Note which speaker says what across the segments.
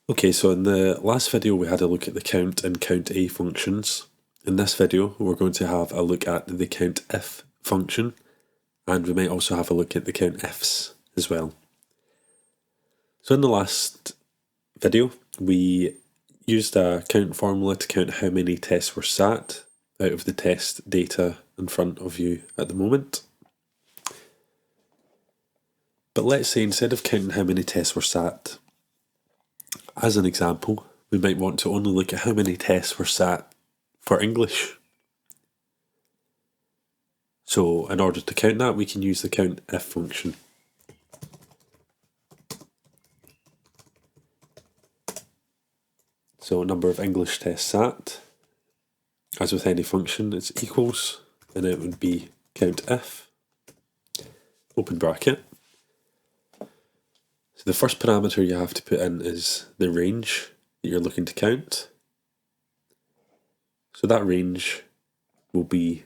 Speaker 1: Okay, so in the last video we had a look at the count and COUNTIF functions. In this video we're going to have a look at the COUNTIF function, and we might also have a look at the COUNTIFs as well. So in the last video we used a count formula to count how many tests were sat out of the test data in front of you at the moment. But let's say instead of counting how many tests were sat, as an example, we might want to only look at how many tests were sat for English. So in order to count that, we can use the COUNTIF function. So number of English tests sat, as with any function, it's equals, and it would be COUNTIF, open bracket. So the first parameter you have to put in is the range that you're looking to count. So that range will be,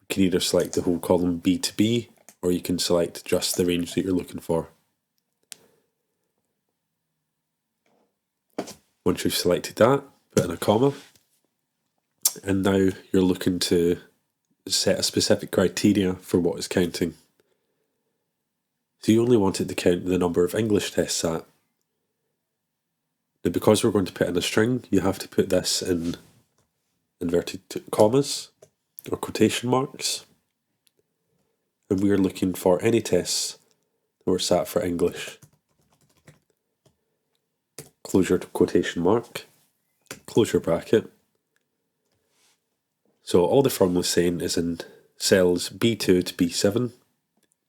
Speaker 1: you can either select the whole column B to B, or you can select just the range that you're looking for. Once you've selected that, put in a comma, and now you're looking to set a specific criteria for what is counting. So you only want it to count the number of English tests sat. Now because we're going to put in a string, you have to put this in inverted commas or quotation marks. And we are looking for any tests that were sat for English. Closure to quotation mark, closure bracket. So all the formula is saying is in cells B2 to B7,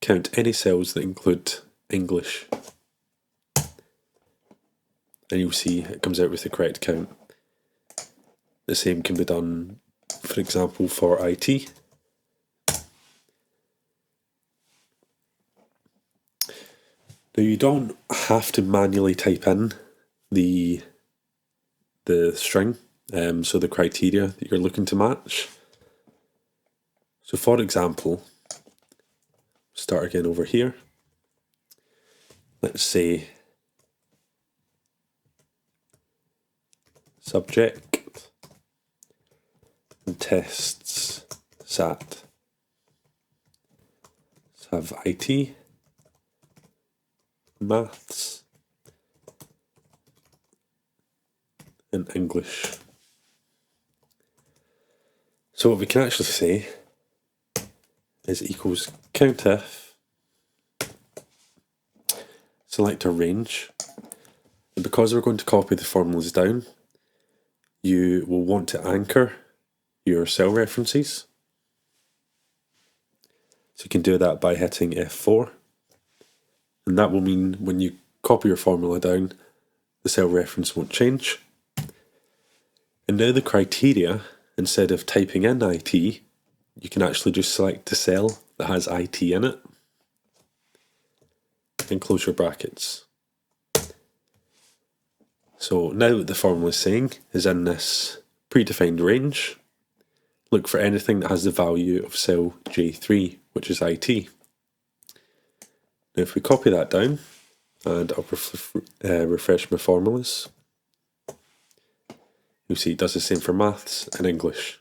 Speaker 1: count any cells that include English. And you'll see it comes out with the correct count. The same can be done, for example, for IT. Now you don't have to manually type in the string, so the criteria that you're looking to match. So for example, start again over here. Let's say subject and tests sat. Let's have IT, maths, and English. So what we can actually say is equals COUNTIF, select a range, and because we're going to copy the formulas down, you will want to anchor your cell references. So you can do that by hitting F4, and that will mean when you copy your formula down, the cell reference won't change. And now the criteria, instead of typing in IT, you can actually just select the cell that has IT in it and close your brackets. So now what the formula is saying is in this predefined range, look for anything that has the value of cell J3, which is IT. Now if we copy that down, and I'll refresh my formulas, you'll see it does the same for maths and English.